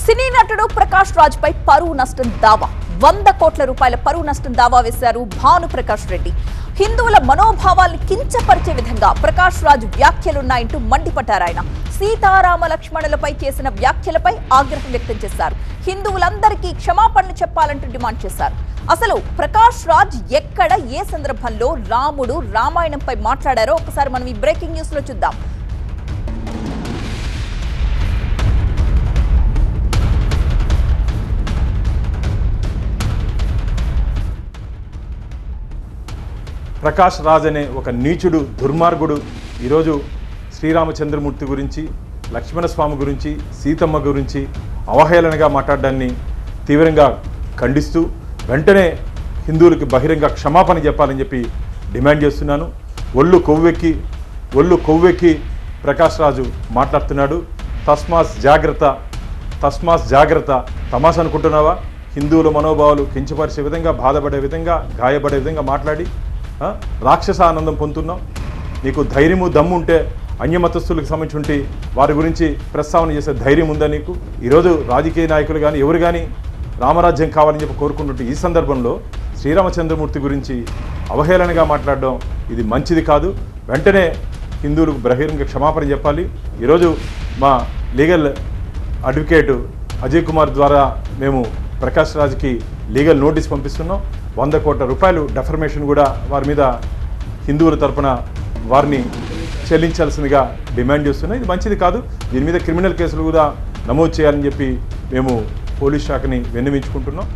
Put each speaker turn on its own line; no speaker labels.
సినీ నటుడు ప్రకాష్ రాజ్ పై పరువు నష్టం దావా 100 కోట్ల రూపాయల పరువు నష్టం దావా వేశారు భాను ప్రకాష్ రెడ్డి. హిందువుల మనోభావాల్ని కించపరిచే విధంగా ప్రకాష్ రాజ్ వ్యాఖ్యలున్నాయంటూ మండిపడ్డారు. ఆయన సీతారామ లక్ష్మణులపై చేసిన వ్యాఖ్యలపై ఆగ్రహం వ్యక్తం చేశారు. హిందువులందరికీ క్షమాపణలు చెప్పాలంటూ డిమాండ్ చేశారు. అసలు ప్రకాష్ రాజ్ ఎక్కడ ఏ సందర్భంలో రాముడు రామాయణంపై మాట్లాడారో ఒకసారి మనం ఈ బ్రేకింగ్ న్యూస్ లో చూద్దాం.
ప్రకాష్ రాజ్ అనే ఒక నీచుడు దుర్మార్గుడు ఈరోజు శ్రీరామచంద్రమూర్తి గురించి, లక్ష్మణస్వామి గురించి, సీతమ్మ గురించి అవహేళనగా మాట్లాడడాన్ని తీవ్రంగా ఖండిస్తూ వెంటనే హిందువులకి బహిరంగ క్షమాపణ చెప్పాలని చెప్పి డిమాండ్ చేస్తున్నాను. ఒళ్ళు కొవ్వెక్కి ప్రకాష్ రాజు మాట్లాడుతున్నాడు. తస్మాస్ జాగ్రత్త. తమాషా అనుకుంటున్నావా? హిందువుల మనోభావాలు కించపరిచే విధంగా, బాధపడే విధంగా, గాయపడే విధంగా మాట్లాడి రాక్షస ఆనందం పొందుతున్నాం. నీకు ధైర్యము దమ్ము ఉంటే అన్యమతస్థులకు సంబంధించి వారి గురించి ప్రస్తావన చేసే ధైర్యం ఉందా నీకు? ఈరోజు రాజకీయ నాయకులు కానీ ఎవరు కానీ రామరాజ్యం కావాలని చెప్పి కోరుకుంటుంటే ఈ సందర్భంలో శ్రీరామచంద్రమూర్తి గురించి అవహేళనగా మాట్లాడడం ఇది మంచిది కాదు. వెంటనే హిందువులకు బహిరంగ క్షమాపణ చెప్పాలి. ఈరోజు మా లీగల్ అడ్వకేటు అజయ్ కుమార్ ద్వారా మేము ప్రకాష్ రాజ్కి లీగల్ నోటీస్ పంపిస్తున్నాం. 100 కోట్ల రూపాయలు డెఫర్మేషన్ కూడా వారి మీద హిందువుల తరపున వారిని చెల్లించాల్సిందిగా డిమాండ్ చేస్తున్నాం. ఇది మంచిది కాదు. దీని మీద క్రిమినల్ కేసులు కూడా నమోదు చేయాలని చెప్పి మేము పోలీస్ శాఖని విన్నవించుకుంటున్నాం.